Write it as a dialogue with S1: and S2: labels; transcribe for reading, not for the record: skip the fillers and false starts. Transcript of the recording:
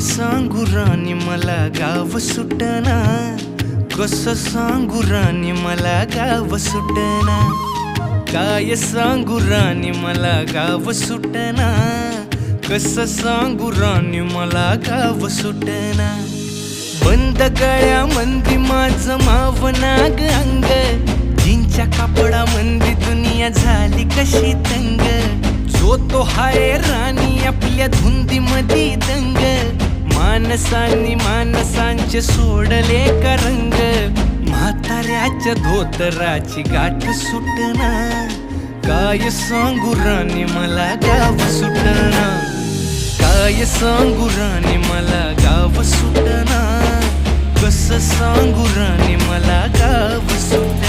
S1: सांगू राणी मला गाव सुटना, कसं सांगू राणी मला गाव सुटना, काय सांगू राणी मला गाव सुटना, कसं सांगू राणी मला गाव सुटना। बंद गळ्या मंदी माझं मावनाग अंग, जीनच्या कापडा मंदी दुनिया झाली कशी तंग, जो तो हाय राणी आपल्या धुंदी मधी दंग, मानसांनी मानसांचे सोडले का रंग, म्हाताऱ्याच्या धोतराची गाठ सुटना, काय सांगू राणी मला गाव सुटना, काय सांगू राणी मला गाव सुटना, कसं सांगू राणी मला गाव सुटना।